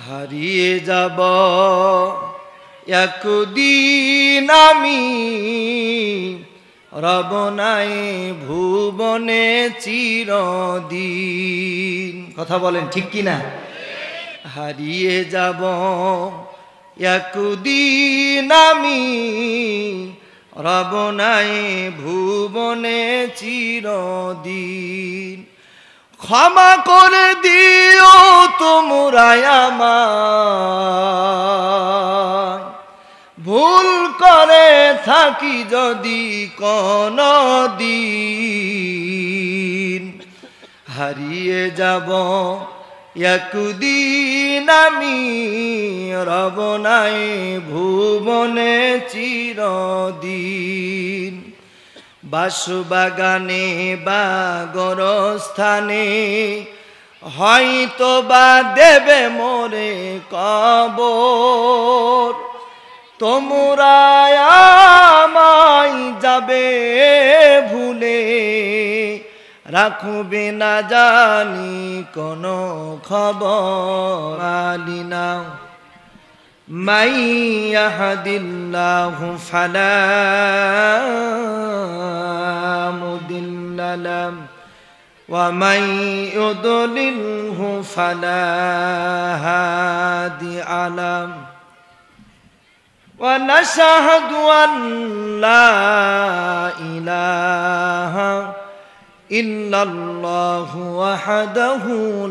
হারিয়ে যাব একদিন আমি, রব নাই ভুবনে চিরদিন। কথা বলেন ঠিক কি না? হারিয়ে যাব একদিন আমি, রব নাই ভুবনে চিরদিন। ক্ষমা করে দিও তোমরা আমায়, ভুল করে থাকি যদি কোনো দিন। হারিয়ে যাব একদিন আমি, রব নাই ভুবনে চিরদিন। বাসবাগানে বা গোরস্থানে হয়তো বা দেবে মোরে কবর, তোমরা আমায় যাবে ভুলে, রাখবে না জানি কোনো খবর। আলিনা মাই ইয়াহদিল্লাহু ফালা মুদিল্লা লাহু ওয়া মান ইউদ্লিলহু ফালা হাদিয়া লাহু। ونشهد أن لا إله إلا الله وحده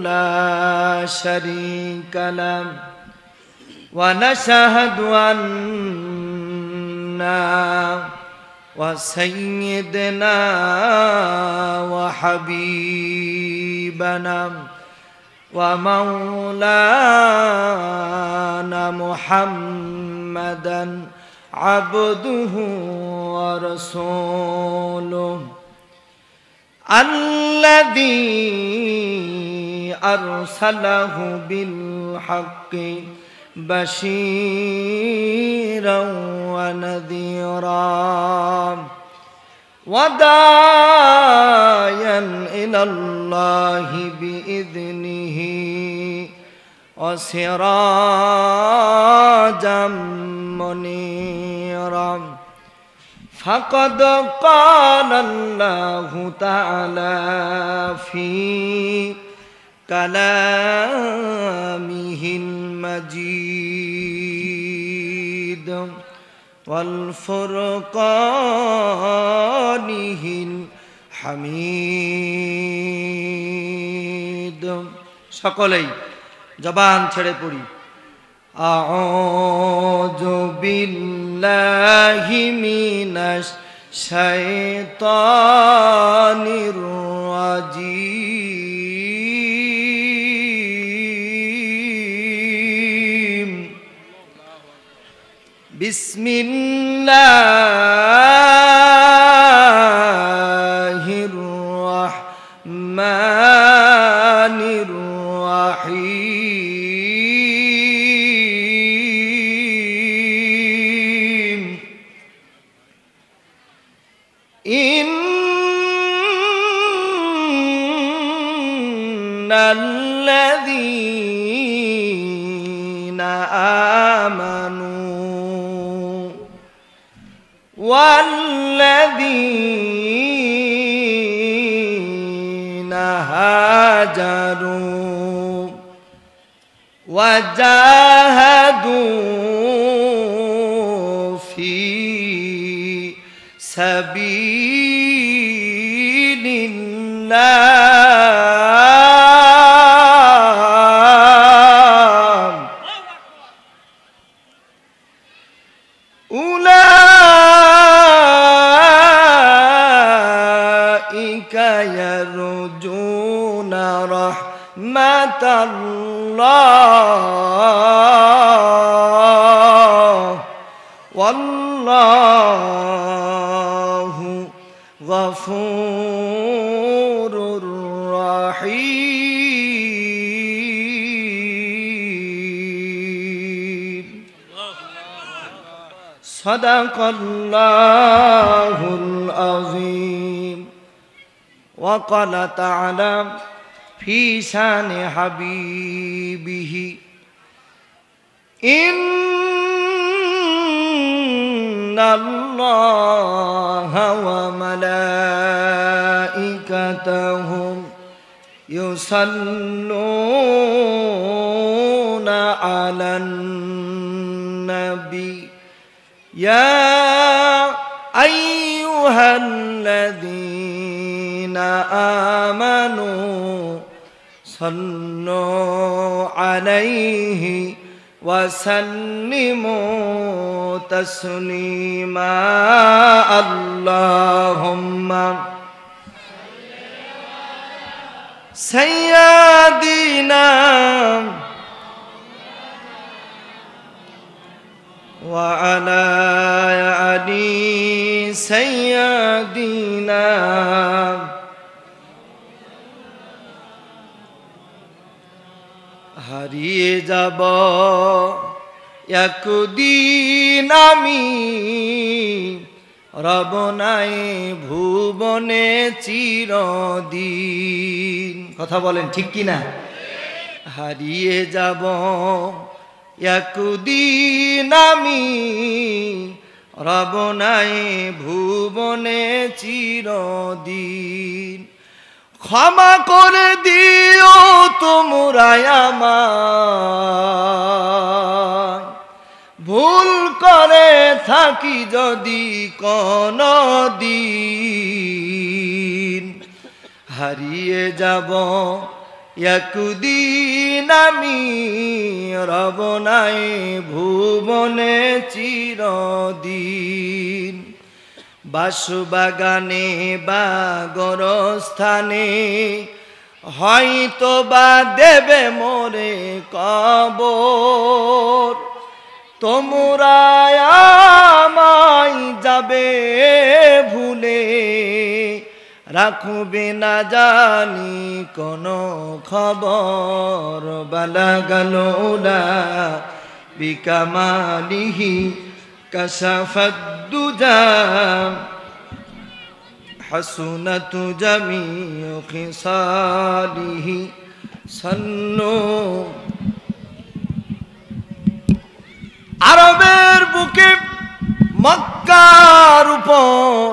لا شريك له، ونشهد أن وسيدنا وحبيبنا ومولانا محمدا عبده ورسوله، الذي أرسله بالحق بشيرا ونذيرا وداعيا إلى الله بإذنه وسراجا منيرا. فقد قال الله تعالى في كلامه المجيد والفرقانه الحميد. সকলেই জবান ছেড়ে পড়ি। আউযু বিল্লাহি মিনাশ শাইতানির রাজীম। বিসমিল্লাহির রাহমানির রাহিম। ইন্নাল্লাযীনা আমানু ওয়াল্লাযীনা হাজারু ওয়াজাহাদু ফি সাবিলিল্লাহ উলাইকা ইয়ারজুনা রাহমাতাল্লাহ ওয়াল্লাহু গফুরুর রাহিম। সাদাকাল্লাহুল আযীম। وقال تعالى في شان حبيبه ইন্নাল্লাহা ওয়া মালাইকাতাহু ইউসাল্লুনা আলান নবী ইয়া আইয়ুহাল্লাযীনা আমানু সাল্লু আলাইহি ওয়া সাল্লিমু তাসলিমা আল্লাহুম্মা সাইয়্যিদিনা ওয়া আলা আলি সাইয়্যিদিনা হারিয়ে যাব একদিন আমি রব নাই ভুবনে চিরদিন। কথা বলেন ঠিক কিনা? হারিয়ে যাব একদিন আমি রব নাই ভুবনে চিরদিন। ক্ষমা করে দিও তোমরা আমায়, ভুল করে থাকি যদি কোনো দিন। হারিয়ে যাব একদিন আমি রব নাই ভুবনে চিরদিন। বাসবাগানে বা গরস্থানে হয়তো বা দেবে মোরে কবর, তোমরা আমায় যাবে ভুলে, রাখবে না জানি কোনো খবর। বালাগাল উলা বিকামালিহি কাশাফাদ দুজা হাসুনাত জামিউ খিসালিহি সাল্লু। আরবের বুকে মক্কার উপর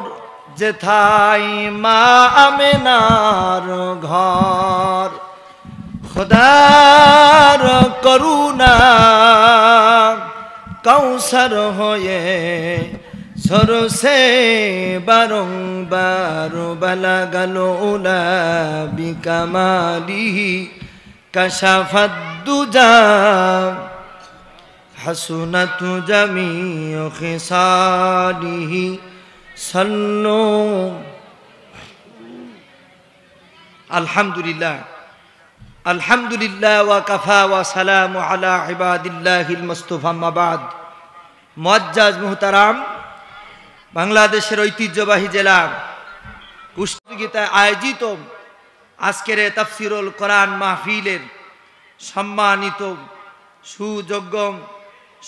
যেথায় মা আমেনার ঘর, খোদার করুণা কৌসর হয়ে ঝরসে বারংবার। বালাগাল উলা বিকামালিহি কাশাফাদ দুজা হাসুনাত জামিউ খিসালিহি সাল্লু। আলহামদুলিল্লাহ আলহামদুলিল্লাহ ওয়া কাফা ওয়া সালামু আলা ইবাদিল্লাহিল মুস্তাফা। আম্মা বাদ। মুআজ্জাজ মুহতারাম, বাংলাদেশের ঐতিহ্যবাহী জেলা কুষ্টিয়ায় আয়োজিত আজকের তাফসিরুল কোরআন মাহফিলের সম্মানিত সুযোগ্য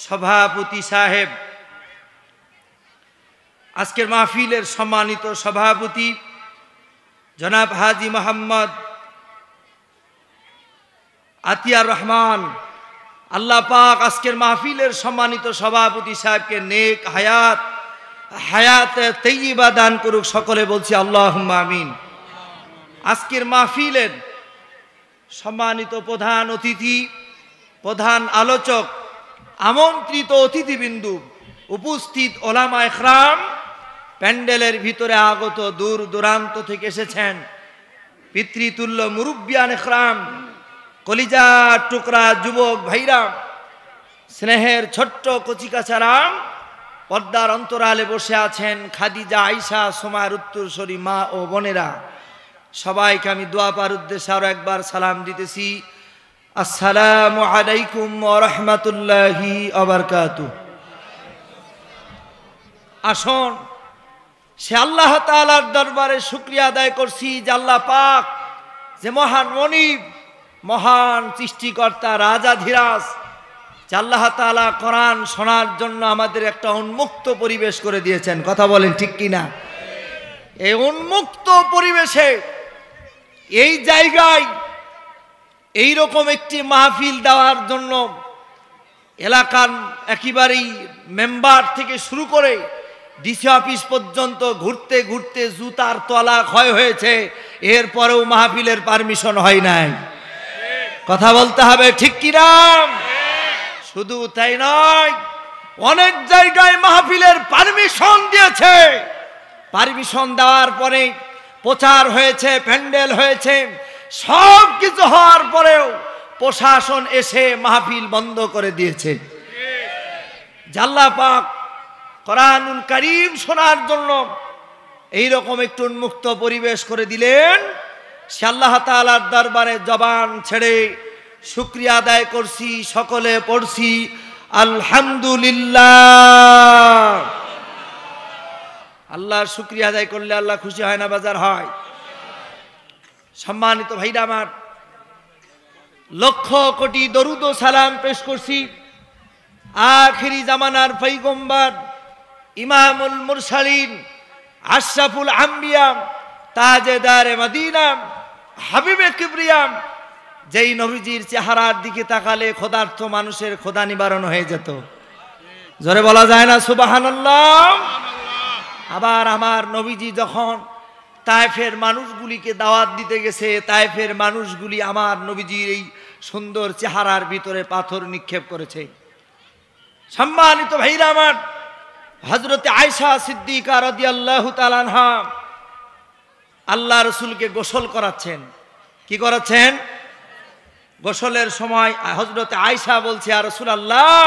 সভাপতি সাহেব, আজকের মাহফিলের সম্মানিত সভাপতি জনাব হাজী মোহাম্মদ আতিয়ার রহমান, আল্লাহ পাক আজকের মাহফিলের সম্মানিত সভাপতি সাহেবকে নেক হায়াত তাইয়্যিবা দান করুক। সকলে বলছি আল্লাহুম্মা আমিন। আজকের মাহফিলের সম্মানিত প্রধান অতিথি, প্রধান আলোচক, আমন্ত্রিত অতিথিবৃন্দু, উপস্থিত ওলামা ইকরাম, প্যান্ডেলের ভিতরে আগত দূর দূরান্ত থেকে এসেছেন পিতৃতুল্য মুরব্বিয়ান ইকরাম, কলিজার টুকরা যুবক ভাইরা, স্নেহের ছোট্ট কচিকাচারাম, পর্দার অন্তরালে বসে আছেন খাদিজা, আয়েশা, সুমাইয়ার উত্তরসূরি মা ও বোনেরা, সবাইকে আমি দোয়া পার উদ্দেশ্যে আরো একবার সালাম দিতেছি। আসসালামু আলাইকুম ওয়া রাহমাতুল্লাহি ওয়া বারাকাতুহু। আসুন সে আল্লাহ তাআলার দরবারে শুকরিয়া আদায় করছি যে আল্লাহ পাক যে মহান মনিব, মহান সৃষ্টিকর্তা, রাজাধিরাজ, যে আল্লাহ তাআলা কোরআন শোনার জন্য আমাদের একটা উন্মুক্ত পরিবেশ করে দিয়েছেন। কথা বলেন ঠিক কিনা? এই উন্মুক্ত পরিবেশে, এই জায়গায় এইরকম একটি মাহফিল দেওয়ার জন্য, এলাকার একেবারেই মেম্বার থেকে শুরু করে ডিসি অফিস পর্যন্ত ঘুরতে ঘুরতে জুতার তলা ক্ষয় হয়েছে, এরপরেও মাহফিলের পারমিশন হয় নাই। কথা বলতে হবে ঠিক কিনা? শুধু তাই নয়, অনেক জায়গায় মাহফিলের পারমিশন দিয়েছে, পারমিশন দেওয়ার পরে প্রচার হয়েছে, প্যান্ডেল হয়েছে, সব কিছু হওয়ার পরেও প্রশাসন এসে মাহফিল বন্ধ করে দিয়েছে। আল্লাহ পাক কোরআনুল কারীম শোনার জন্য এইরকম একটু উন্মুক্ত পরিবেশ করে দিলেন। সে আল্লাহ তাআলার দরবারে জবান ছেড়ে শুকরিয়া আদায় করছি, সকলে পড়ছি আলহামদুলিল্লাহ। আল্লাহর শুকরিয়া আদায় করলে আল্লাহ খুশি হয় না বাজার হয়? সম্মানিত ভাইরা আমার, লক্ষ কোটি দরুদ ও সালাম পেশ করছি আখিরি জামানার পয়গম্বর, ইমামুল মুরসালিন, আশরাফুল আম্বিয়া, তাজেদারে মদিনা, হাবিবে কিবরিয়া, যেই নবীজির চেহারার দিকে তাকালে ক্ষুধার্ত মানুষের ক্ষুধা নিবারণ হয়ে যেত। জোরে বলা যায় না সুবহানাল্লাহ? আবার আমার নবীজি যখন তায়েফের মানুষগুলিকে দাওয়াত দিতে গেছে, তায়েফের মানুষগুলি আমার নবীজির এই সুন্দর চেহারার ভিতরে পাথর নিক্ষেপ করেছে। সম্মানিত ভাইরা আমার, হযরতে আয়েশা সিদ্দিকা রাদিয়াল্লাহু তাআলা আনহা আল্লাহ রাসূলকে গোসল করাচ্ছেন। কি করাচ্ছেন? গোসলের সময় হযরতে আয়েশা বলছে, ইয়া রাসূলুল্লাহ,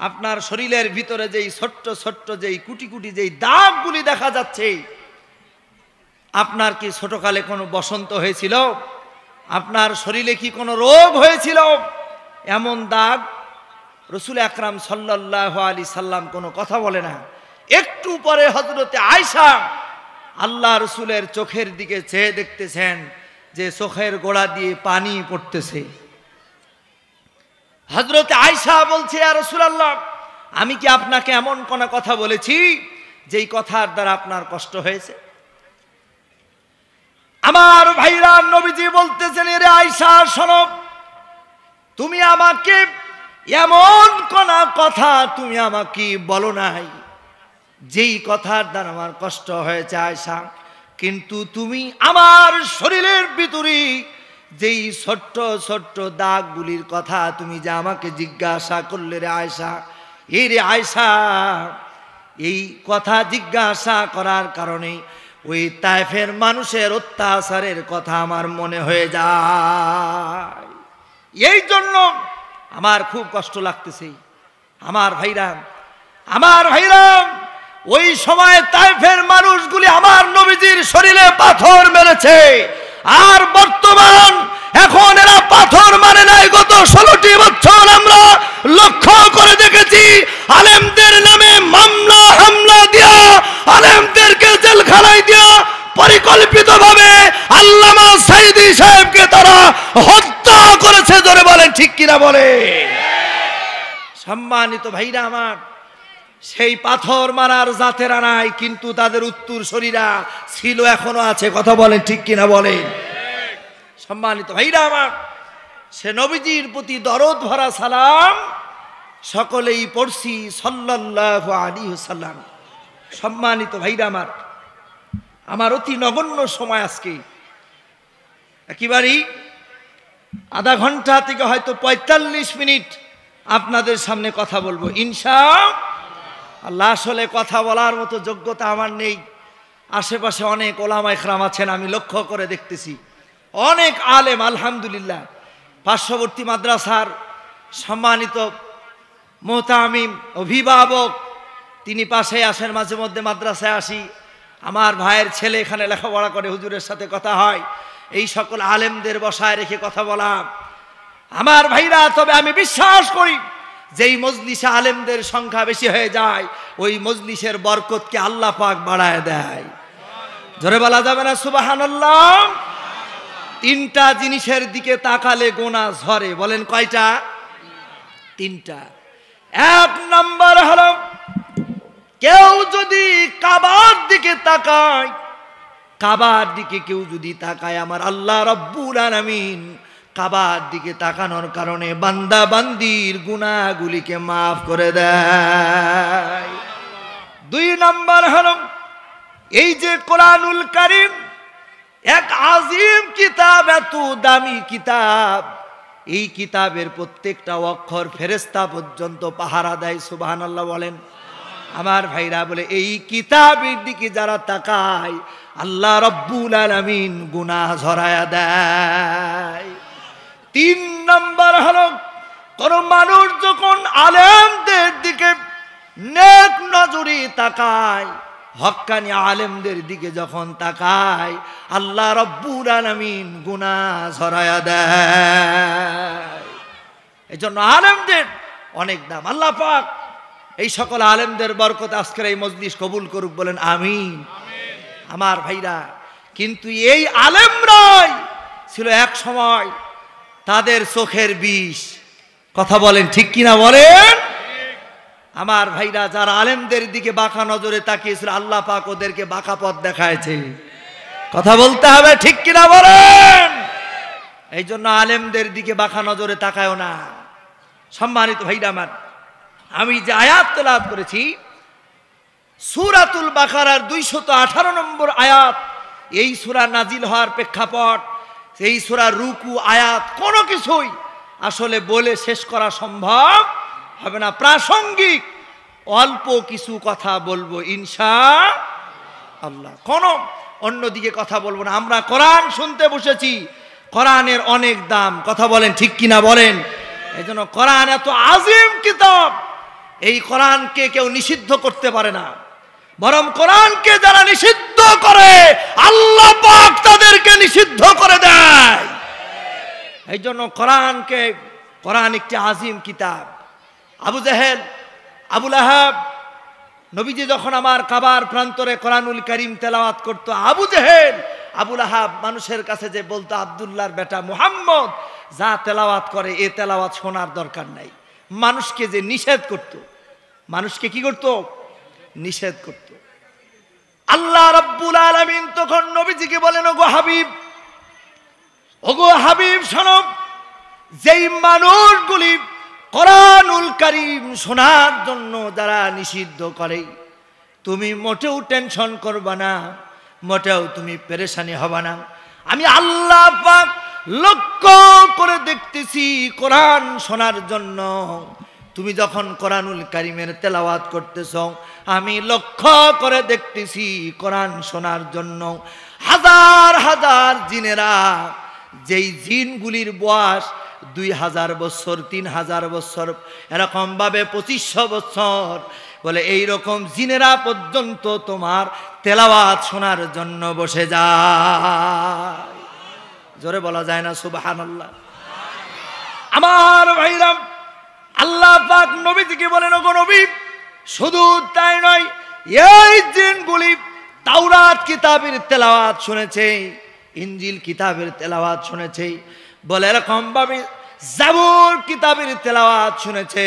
আপনার শরীরের ভিতরে যেই ছোট্ট ছোট্ট যেই কুটি কুটি যেই দাগগুলি দেখা যাচ্ছে, আপনার কি ছোটকালে কোনো বসন্ত হয়েছিল? আপনার শরীরে কি কোনো রোগ হয়েছিল? এমন দাগ রাসূল আকরাম সাল্লাল্লাহু আলাইহি সাল্লাম কোনো কথা বলে না। একটু পরে হযরতে আয়েশা আল্লাহ রাসূলের চোখের দিকে চেয়ে দেখতেছেন যে চোখের গোড়া দিয়ে পানি পড়তেছে। হযরতে আয়েশা বলছে, ইয়া রাসূলুল্লাহ, আমি কি আপনাকে এমন কোন কথা বলেছি যেই কথার দ্বারা আপনার কষ্ট হয়েছে? আমার ভাইরা, নবীজি বলতেছেন, রে আয়েশা শোনো, তুমি আমাকে এমন কোন কথা তুমি আমাকে বলো নাই যেই কথার দ্বারা আমার কষ্ট হয়েছে আয়েশা, কিন্তু তুমি আমার শরীরের ভিতরে যেই ছোট্ট ছোট্ট দাগগুলির কথা তুমি যে আমাকে জিজ্ঞাসা করলে রে আয়েশা, এই রে আয়েশা, এই কথা জিজ্ঞাসা করার কারণে ওই তায়েফের মানুষের অত্যাচারের কথা আমার মনে হয়ে যায়, এই জন্য আমার খুব কষ্ট লাগতেছে। আমার ভাইরা, আমার ভাইরা, ওই সময় তায়েফের মানুষগুলি আমার নবীজির শরীরে পাথর মেরেছে, আর বর্তমান এখন এরা পাথর মানে নাই। গত 16টি বছর আমরা লক্ষ্য করে দেখেছি আলেমদের নামে মামলা হামলা দিয়া, আলেমদেরকে জেলখানায় দিয়া পরিকল্পিতভাবে আল্লামা সাইদি সাহেবকে তারা হত্যা করেছে। জোরে বলেন ঠিক কিনা বলে? সম্মানিত ভাইরা আমার, সেই পাথর মারার জাতেরা নাই, কিন্তু তাদের উত্তর শরীরা ছিল, এখনো আছে। কথা বলেন ঠিক কিনা বলেন? সম্মানিত ভাইরা আমার, সে নবীজির প্রতি দরদ ভরা সালাম সকলেই পড়ছি সাল্লাল্লাহু আলাইহি ওয়াসাল্লাম। সম্মানিত ভাইরা আমার, আমার অতি নগণ্য সময় আজকে, একেবারেই আধা ঘন্টা থেকে হয়তো 45 মিনিট আপনাদের সামনে কথা বলবো ইনশাআল্লাহ। আসলে কথা বলার মতো যোগ্যতা আমার নেই। আশেপাশে অনেক ওলামা ইকরাম আছেন, আমি লক্ষ্য করে দেখতেছি অনেক আলেম, আলহামদুলিল্লাহ। পার্শ্ববর্তী মাদ্রাসার সম্মানিত মুহতামিম, অভিভাবক, তিনি পাশে আসেন, মাঝে মধ্যে মাদ্রাসায় আসি, আমার ভাইয়ের ছেলে এখানে লেখাপড়া করে, হুজুরের সাথে কথা হয়। এই সকল আলেমদের বসায় রেখে কথা বলা আমার ভাইরা। তবে আমি বিশ্বাস করি যেই মজলিসে আলেমদের সংখ্যা বেশি হয়ে যায়, ওই মজলিসের বরকতকে আল্লাহ পাক বাড়ায় দেয়। জোরে বলা যাবে না সুবহানাল্লাহ? 3টা জিনিসের দিকে তাকালে গোনা ঝরে। বলেন কয়টা? 3টা। 1 নম্বর হলো, কেউ যদি কাবার দিকে তাকায়, কাবার দিকে কেউ যদি তাকায়, আমার আল্লাহ রাব্বুল আলামিন কাবার দিকে তাকানোর কারণে বান্দা বান্দির গুনাহগুলিকে মাফ করে দেয়। 2 নম্বর হলো এই যে কোরআনুল কারীম এক আজিম কিতাব, এত দামি কিতাব, এই কিতাবের প্রত্যেকটা অক্ষর ফেরেশতা পর্যন্ত পাহারা দেয়। সুবহানাল্লাহ বলেন। আমার ভাইরা বলে এই কিতাবের দিকে যারা তাকায় আল্লাহ রাব্বুল আলামিন গুনাহ ঝরায়া দেয়। 3 নম্বর হলো কোন মানুষ যখন আলেমদের দিকে নেক নজরে তাকায়, হক্কানি আলেমদের দিকে যখন তাকায় আল্লাহ রাব্বুল আলামিন গুনাহ ঝরায়া দেয়। এজন্য আলেমদের অনেক দাম। আল্লাহ পাক এই সকল আলেমদের বরকত আজকের এই মজলিস কবুল করুক, বলেন আমিন। আমার ভাইরা, কিন্তু এই আলেমরাই ছিল এক সময় তাদের চোখের বিষ। কথা বলেন ঠিক কিনা বলেন। আমার ভাইরা, যারা আলেমদের দিকে বাঁকা নজরে তাকিয়েছিল আল্লাহ পাক ওদেরকে বাঁকা পথ দেখায়ছে। কথা বলতে হবে ঠিক কিনা বলেন। এই জন্য আলেমদের দিকে বাঁকা নজরে তাকায়ও না। সম্মানিত ভাইরা আমার, আমি যে আয়াত তেলাওয়াত করেছি সূরাতুল বাকারার 218 নম্বর আয়াত, এই সূরা নাজিল হওয়ার প্রেক্ষাপট, এই সূরার রুকু আয়াত কোনো কিছুই আসলে বলে শেষ করা সম্ভব হবে না। প্রাসঙ্গিক অল্প কিছু কথা বলবো ইনশাআল্লাহ, কোনো অন্যদিকে কথা বলবো না। আমরা কোরআন শুনতে বসেছি, কোরআনের অনেক দাম। কথা বলেন ঠিক কিনা বলেন। এই জন্য কোরআন এত আজিম কিতাব, এই কোরআনকে কেউ নিষিদ্ধ করতে পারে না, বরং কোরআনকে যারা নিষিদ্ধ করে আল্লাহ পাক তাদেরকে নিষিদ্ধ করে দেয়। এই জন্য কোরআন একটি আজিম কিতাব। আবু জেহেল, আবু লাহাব, নবীজি যখন আমার কাবার প্রান্তরে কোরআনুল কারীম তেলাওয়াত করত, আবু জেহেল, আবু লাহাব মানুষের কাছে যে বলতো আব্দুল্লাহর বেটা মুহাম্মদ যা তেলাওয়াত করে এ তেলাওয়াত শোনার দরকার নাই, মানুষকে যে নিষেধ করত, মানুষকে কি করত? নিষেধ করত। আল্লাহ রাব্বুল আলামিন তখন নবীজিকে বলেন, ওগো হাবিব শোনো, যেই মানুষগুলি কোরআনুল কারীম শোনার জন্য যারা নিষিদ্ধ করে, তুমি মোটেও টেনশন করবা না, মোটেও তুমি পেরেশানি হবা না। আমি আল্লাহ পাক লক্ষ্য করে দেখতেছি কোরআন শোনার জন্য তুমি যখন কোরআনুল কারীমের তেলাওয়াত করতেছ, আমি লক্ষ্য করে দেখতেছি কোরআন শোনার জন্য হাজার হাজার জিনেরা, যেই জিনগুলির বয়স 2000 বছর, 3000 বছর, এরকম ভাবে 2500 বছর, বলে এইরকম জিনেরা পর্যন্ত তোমার তেলাওয়াত শোনার জন্য বসে যায়। জোরে বলা যায় না সুবহানাল্লাহ। আমার ভাইরা, আল্লাহ পাক নবীজিকে বলেন, ওগো নবী, শুধু তাই নয়, এই জিনগুলি তাওরাত কিতাবের তেলাওয়াত শুনেছে, ইনজিল কিতাবের তেলাওয়াত শুনেছে, বলে এরকম ভাবে জাবুর কিতাবের তেলাওয়াত শুনেছে,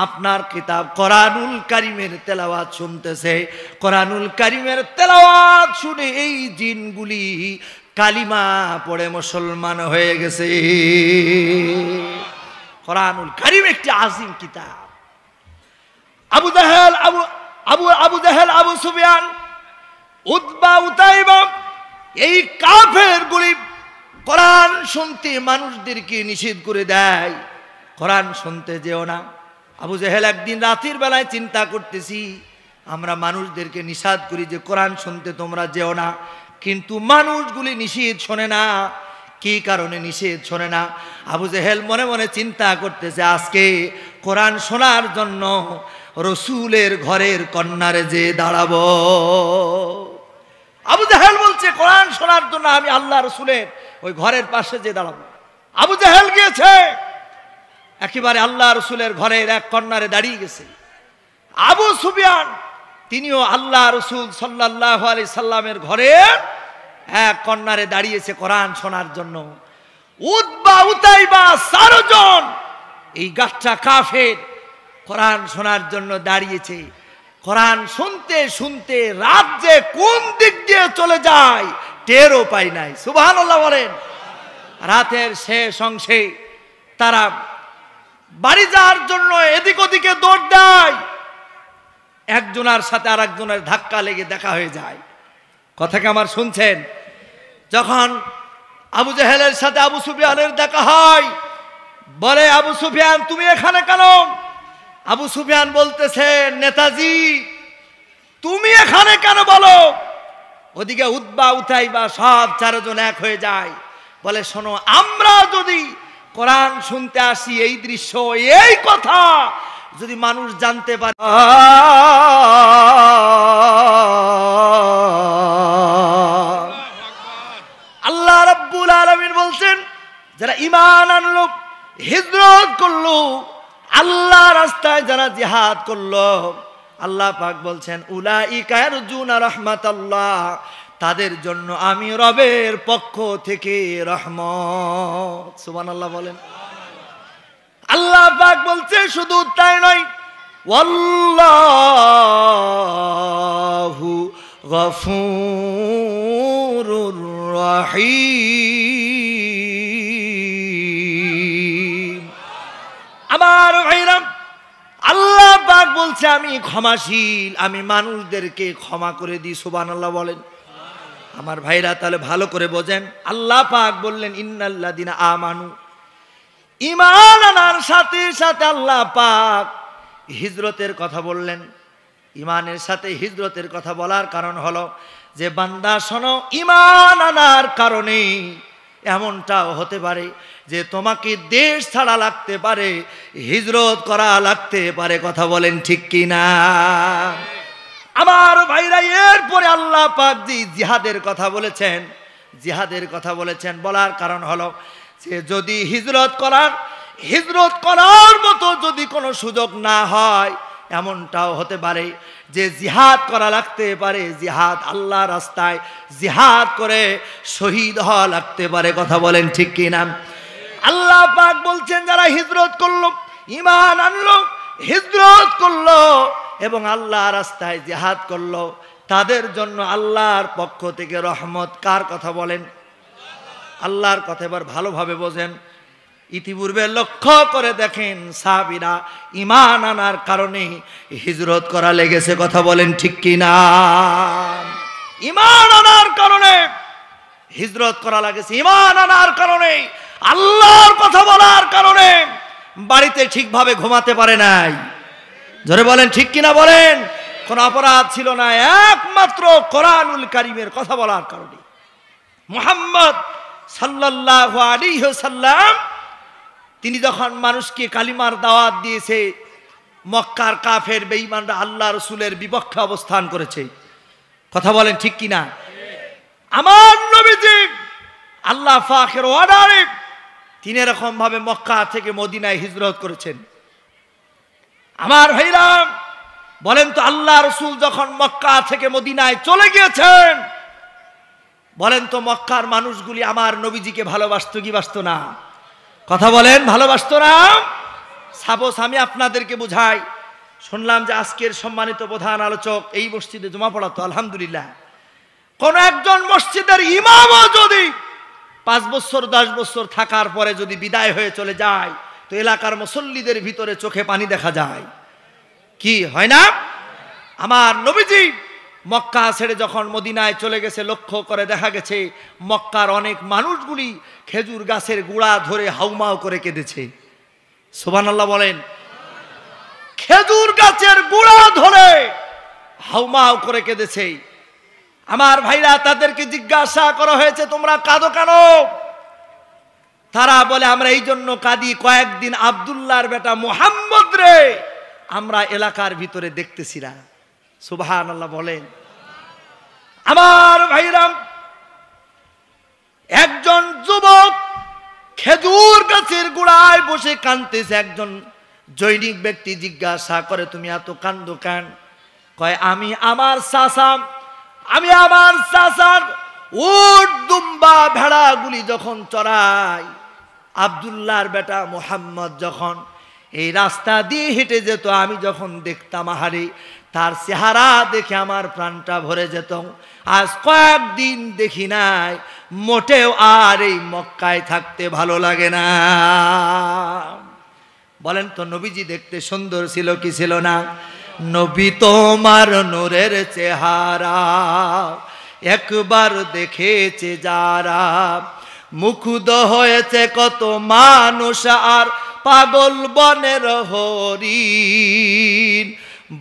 আপনার কিতাব কোরআনুল কারীমের তেলাওয়াত শুনতেছে। কোরআনুল কারীমের তেলাওয়াত শুনে এই জিনগুলি কালিমা পড়ে মুসলমান হয়ে গেছে। কোরআনুল কারীম একটি আজিম কিতাব। আবু জাহেল, আবু সুফিয়ান, উতবা, উতাইবা, এই কাফেরগুলি কোরআন শুনতে মানুষদেরকে নিষেধ করে দেয়, কোরআন শুনতে যেও না। আবু জাহেল একদিন রাতের বেলায় চিন্তা করতেছি, আমরা মানুষদেরকে নিষেধ করি যে কোরআন শুনতে তোমরা যেও না, কিন্তু মানুষগুলি নিষেধ শোনে না। কি কারণে নিষেধ শোনে না? আবু জাহেল মনে মনে চিন্তা করতেছে, আজকে কোরআন শোনার জন্য রসুলের ঘরের কন্যারে যে দাঁড়াবো। আবু জাহেল বলছে, কোরআন শোনার জন্য আমি আল্লাহ রসুলের ওই ঘরের পাশে যে দাঁড়াবো। আবু জাহেল গিয়েছে, একেবারে আল্লাহ রসুলের ঘরের এক কর্নারে দাঁড়িয়ে গেছে। আবু সুফিয়ান, তিনিও আল্লাহ রসুল সাল্লাল্লাহু আলাইহি সাল্লামের ঘরে এক কর্নারে দাঁড়িয়েছে কোরআন শোনার জন্য। উতবা, উতাইবা, 4 জন এই গাছটা কাফের কোরআন শোনার জন্য দাঁড়িয়েছে। কোরআন শুনতে শুনতে রাত যে কোন দিক দিয়ে চলে যায় টেরও পাই নাই। সুবহানাল্লাহ বলেন। রাতের শেষ অংশে তারা বাড়ি যাওয়ার জন্য এদিক ওদিকে দৌড় দেয়, একজনের সাথে আর একজনের ধাক্কা লেগে দেখা হয়ে যায়। কথা কি আমার শুনছেন? যখন আবু জেহেলের সাথে আবু সুফিয়ানের দেখা হয়, বলে আবু সুফিয়ান তুমি এখানে কেন? আবু সুফিয়ান বলতেছে নেতাজি তুমি এখানে কেন বলো? ওদিকে উতবা উতাইবা সব চারজন এক হয়ে যায়, বলে শোনো আমরা যদি কোরআন শুনতে আসি এই দৃশ্য এই কথা যদি মানুষ জানতে পারে, আল্লাহ রাব্বুল আলামিন বলছেন যারা ঈমান আনলো, হিজরত করলো, আল্লাহ রাস্তায় যারা জিহাদ করলো, আল্লাহ পাক বলছেন উলাইকা ইয়ারজুনা রাহমাতাল্লাহ, তাদের জন্য আমি রবের পক্ষ থেকে রহমত। সুবহানাল্লাহ বলেন। আল্লাহ পাক বলছে শুধু তাই নয়, ওয়াল্লাহু গফুরুর রহিম। আমার ভাইরা আল্লাহ পাক বলছে আমি ক্ষমাশীল, আমি মানুষদেরকে ক্ষমা করে দিই। সুবহানাল্লাহ বলেন। আমার ভাইরা তাহলে ভালো করে বোঝেন, আল্লাহ পাক বললেন ইন্নাল্লাযিনা আমানু, ঈমান আনার সাথে সাথে আল্লাহ পাক হিজরতের কথা বললেন। ঈমানের সাথে হিজরতের কথা বলার কারণ হলো যে বান্দা শোনো, ঈমান আনার কারণে এমনটাও হতে পারে যে তোমাকে দেশ ছাড়া লাগতে পারে, হিজরত করা লাগতে পারে। কথা বলেন ঠিক কি না? আমার ভাইরা এরপরে আল্লাহ পাক জিহাদের কথা বলেছেন, জিহাদের কথা বলেছেন বলার কারণ হলো যে যদি হিজরত করার মতো যদি কোনো সুযোগ না হয়, এমনটাও হতে পারে যে জিহাদ করা লাগতে পারে, জিহাদ আল্লাহ রাস্তায় জিহাদ করে শহীদ হওয়া লাগতে পারে। কথা বলেন ঠিক কি না? আল্লাহ পাক বলছেন যারা হিজরত করলো, ঈমান আনলো, হিজরত করলো এবং আল্লাহ রাস্তায় জিহাদ করলো, তাদের জন্য আল্লাহর পক্ষ থেকে রহমত। কার কথা বলেন? আল্লাহর কথা। এবার ভালোভাবে বোঝেন। ইতিপূর্বে লক্ষ্য করে দেখেন সাহাবীরা ঈমান আনার কারণে হিজরত করা লেগেছে। কথা বলেন ঠিক কি না? ঈমান আনার কারণে হিজরত করা লাগেছে, ঈমান আনার কারণে, আল্লাহর কথা বলার কারণে বাড়িতে ঠিকভাবে ঘুমাতে পারে নাই। জোরে বলেন ঠিক কিনা বলেন। কোন অপরাধ ছিল না, একমাত্র কোরআনুল কারীমের কথা বলার কারণে। মুহাম্মদ সাল্লাল্লাহু আলাইহি ওয়াসাল্লাম তিনি যখন মানুষকে কালিমার দাওয়াত দিয়েছে, মক্কার কাফের বেঈমানরা আল্লাহ রাসূলের বিপক্ষে অবস্থান করেছে। কথা বলেন ঠিক কিনা? আমার নবীজি আল্লাহ পাকের অর্ডারে তিনি এরকম ভাবে মক্কা থেকে মদিনায় হিজরত করেছেন। আমার ভাইরা বলেন তো আল্লাহ রাসূল যখন মক্কা থেকে মদিনায় চলে গিয়েছেন, বলেন তো মক্কার মানুষগুলি আমার নবীজিকে ভালোবাসতো কি বাসতো না? কথা বলেন, ভালোবাসতো না? সাপোজ আমি আপনাদেরকে বুঝাই। শুনলাম যে আজকের সম্মানিত প্রধান আলোচক এই মসজিদে জমা পড়াতো, আলহামদুলিল্লাহ। কোন একজন মসজিদের ইমামও যদি 5 বছর 10 বছর থাকার পরে যদি বিদায় হয়ে চলে যায়, তো এলাকার মুসল্লিদের ভিতরে চোখে পানি দেখা যায়। কি হয় না? আমার নবীজি মক্কা ছেড়ে যখন মদিনায় চলে গেছে, লক্ষ্য করে দেখা গেছে মক্কার অনেক মানুষগুলি খেজুর গাছের গুড়া ধরে হাউমাউ করে কেঁদেছে। সুবহানাল্লাহ বলেন। খেজুর গাছের গুড়া ধরে হাউমাউ করে কেঁদেছে। আমার ভাইরা তাদেরকে জিজ্ঞাসা করা হয়েছে তোমরা কাঁদো কেন? তারা বলে আমরা এই জন্য কাঁদি, কয়েকদিন আব্দুল্লাহর বেটা মুহাম্মদ রে আমরা এলাকার ভিতরে দেখতেছি না। সুবহানাল্লাহ বলেন। আমার ভাইরাম একজন যুবক খেজুর গাছের গোড়ায় বসে কাঁদতেছে। একজন জৈনিক ব্যক্তি জিজ্ঞাসা করে তুমি এত কান্দো কেন? কয় আমি আমার চাচার উট দুম্বা ভেড়াগুলি যখন চড়াই, আব্দুল্লাহর বেটা মুহাম্মদ যখন এই রাস্তা দিয়ে হেঁটে যেত, আমি যখন দেখতাম আহারে তার চেহারা দেখে আমার প্রাণটা ভরে যেত। আজ কয়েকদিন দেখি নাই, মোটেও আর এই মক্কায় থাকতে ভালো লাগে না। বলেন তো নবীজি দেখতে সুন্দর ছিল কি ছিল না? নবী তোমার নূরের চেহারা একবার দেখেছে যারা, মুগ্ধ হয়েছে কত মানুষ আর পাগল বনের হরিণ,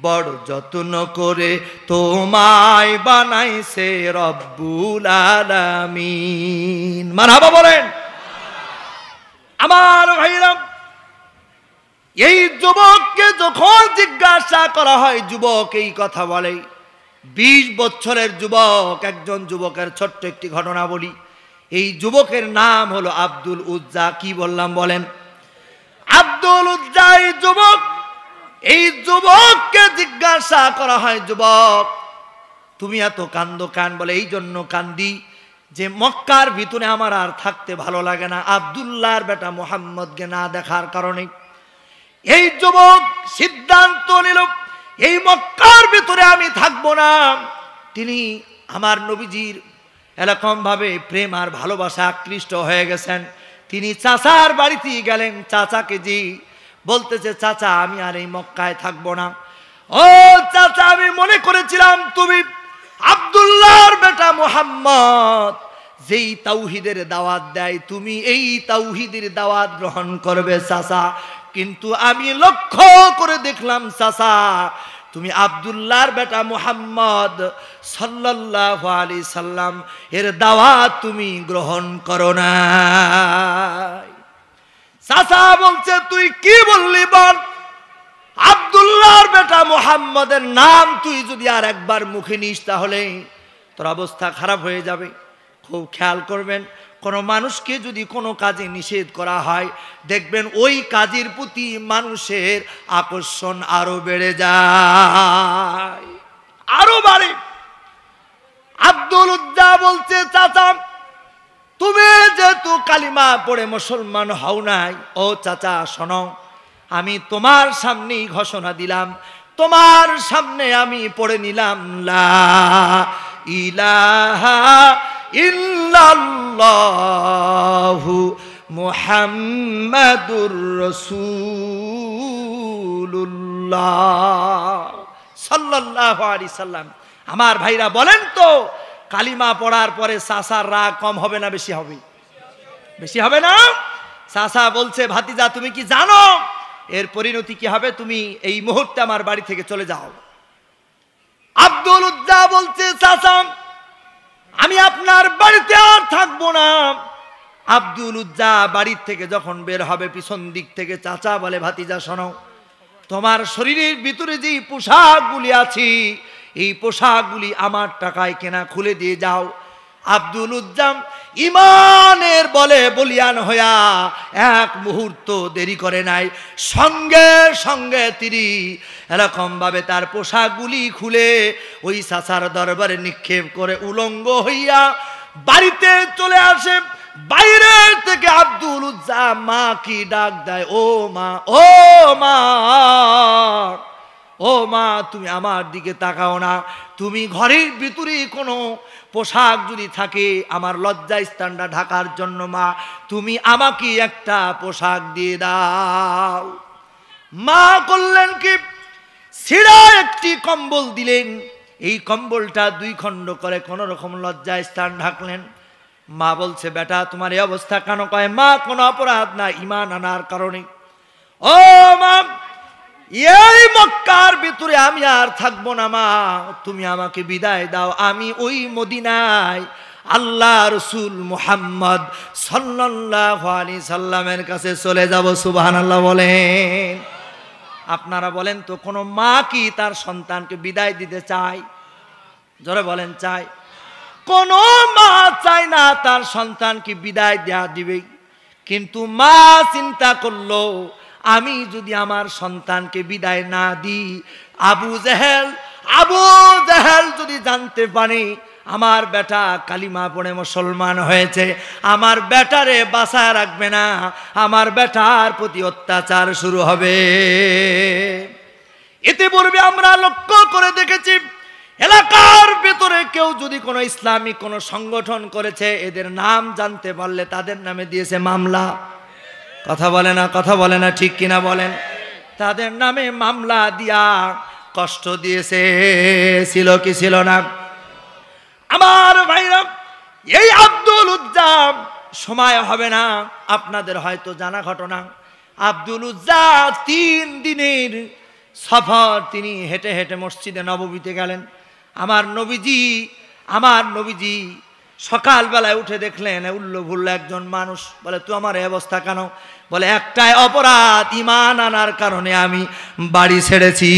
বড় যত্ন করে তোমায় বানাইছে রব্বুল আলামিন। মারহাবা বলেন। আমার ভাইরা, এই যুবককে যখন জিজ্ঞাসা করা হয়, যুবক এই কথা বলে। 20 বছরের যুবক, একজন যুবকের ছোট্ট একটি ঘটনা বলি। এই যুবকের নাম হলো আব্দুল উজ্জা। কি বললাম বলেন? আব্দুল উজ্জা এই যুবক। এই যুবককে জিজ্ঞাসা করা হয়, যুবক তুমি এত কান্দো কেন? বলে এই জন্য কান্দি যে মক্কার ভিতরে আমার আর থাকতে ভালো লাগে না, আব্দুল্লাহর বেটা মুহাম্মদকে না দেখার কারণে। এই যুবক সিদ্ধান্ত নিল এই মক্কার ভিতরে আমি থাকবো না। তিনি আমার নবীজির এরকম ভাবে প্রেম আর ভালোবাসা আকৃষ্ট হয়ে গেছেন। তিনি চাচার বাড়িতে গেলেন। চাচাকে জি বলতেছে, চাচা আমি আর এই মক্কায় থাকবো না। ও চাচা, আমি মনে করেছিলাম তুমি আব্দুল্লাহর বেটা মুহাম্মদ, যেই তাওহীদের দাওয়াত দেয় তুমি এই তাওহীদের দাওয়াত গ্রহণ করবে চাচা। কিন্তু আমি লক্ষ্য করে দেখলাম চাচা, তুমি আব্দুল্লাহর বেটা মুহাম্মদ সাল্লাল্লাহু আলাইহি সাল্লাম এর দাওয়াত তুমি গ্রহণ করো না। চাচা বলছে, তুই কি বললি বল? আব্দুল্লাহর বেটা মুহাম্মদের নাম তুই যদি আর একবার মুখে নিস তাহলে তোর অবস্থা খারাপ হয়ে যাবে। খুব খেয়াল করবেন, কোনো মানুষকে যদি কোনো কাজে নিষেধ করা হয়, দেখবেন ওই কাজের প্রতি মানুষের আকর্ষণ আরো বেড়ে যায়, আরো বাড়ে। আব্দুল উজ্জা বলছে, চাচা তুমি যেহেতু কালিমা পড়ে মুসলমান হও নাই, ও চাচা শোনো, আমি তোমার সামনেই ঘোষণা দিলাম, তোমার সামনে আমি পড়ে নিলাম লা ইলাহা ইল্লাল্লাহু মুহাম্মাদুর রাসূলুল্লাহ সাল্লাল্লাহু আলাইহি সাল্লাম। আমার ভাইরা বলেন তো, কালিমা পড়ার পরে চাচার রাগ কম হবে না বেশি হবে? বেশি হবে না? চাচা বলছে, ভাতিজা তুমি কি জানো এর পরিণতি কি হবে? তুমি এই মুহূর্তে আমার বাড়ি থেকে চলে যাও। আব্দুল উজ্জা বলছে, চাচা আমি আপনার বাড়িতে আর থাকবো না। আব্দুল উজ্জা বাড়ির থেকে যখন বের হবে, পিছন দিক থেকে চাচা বলে, ভাতিজা শোনো, তোমার শরীরের ভিতরে যে পোশাকগুলি আছে এই পোশাকগুলি আমার টাকায় কেনা, খুলে দিয়ে যাও। আব্দুল উজ্জাম ইমানের বলে বলিয়ান হইয়া এক মুহূর্ত দেরি করে নাই, সঙ্গে সঙ্গে তিনি এরকম ভাবে তার পোশাকগুলি খুলে ওই চাচার দরবারে নিক্ষেপ করে উলঙ্গ হইয়া বাড়িতে চলে আসে। বাইরে থেকে আব্দুল উজ্জা মা কি ডাক দেয়, ও মা, ও মা, ও মা তুমি আমার দিকে তাকাও না। তুমি ঘরের ভিতরে কোনো পোশাক যদি থাকে আমার লজ্জা স্থানটা ঢাকার জন্য মা, তুমি আমাকে একটা পোশাক দিয়ে দাও। মা করলেন কি, ছিঁড়া একটি কম্বল দিলেন। এই কম্বলটা 2 খণ্ড করে কোন রকম লজ্জা স্থান ঢাকলেন। মা বলছে, বেটা তোমার এই অবস্থা কেন? কয়, মা কোনো অপরাধ না, ঈমান আনার কারণে। ও মা, এই মক্কার ভিতরে আমি আর থাকবো না মা, তুমি আমাকে বিদায় দাও। আমি ওই মদিনায় আল্লাহ রসুল মুহাম্মদ সাল্লাল্লাহু আলাইহি সাল্লামের কাছে চলে যাব। সুবহানাল্লাহ বলেন। আপনারা বলেন তো, কোনো মা কি তার সন্তানকে বিদায় দিতে চায়? জোরে বলেন, চায়? কোনো মা চায় না তার সন্তানকে বিদায় দেয়া দিবে। কিন্তু মা চিন্তা করলো, আমি যদি আমার সন্তানকে বিদায় না দিই, আবু জেহেল যদি জানতে পারে আমার বেটা কালিমা পড়ে মুসলমান হয়েছে, আমার বেটারে বাঁচায় রাখবে না, আমার বেটার প্রতি অত্যাচার শুরু হবে। ইতিপূর্বে আমরা লক্ষ্য করে দেখেছি এলাকার ভেতরে কেউ যদি কোনো ইসলামিক কোনো সংগঠন করেছে, এদের নাম জানতে পারলে তাদের নামে দিয়েছে মামলা। কথা বলে না, ঠিক কিনা বলেন? তাদের নামে মামলা দিয়া কষ্ট দিয়েছে, ছিল কি ছিল না? আমার ভাইরা, এই আব্দুল উজ্জা, সময় হবে না, আপনাদের হয়তো জানা ঘটনা। আব্দুল উজ্জা 3 দিনের সফর, তিনি হেঁটে হেঁটে মসজিদে নববীতে গেলেন। আমার নবীজি সকালবেলায় উঠে দেখলেন উল্লুভুল্ল একজন মানুষ। বলে, তুই আমার এই অবস্থা কেন? বলে, একটাই অপরাধ, ঈমান আনার কারণে আমি বাড়ি ছেড়েছি।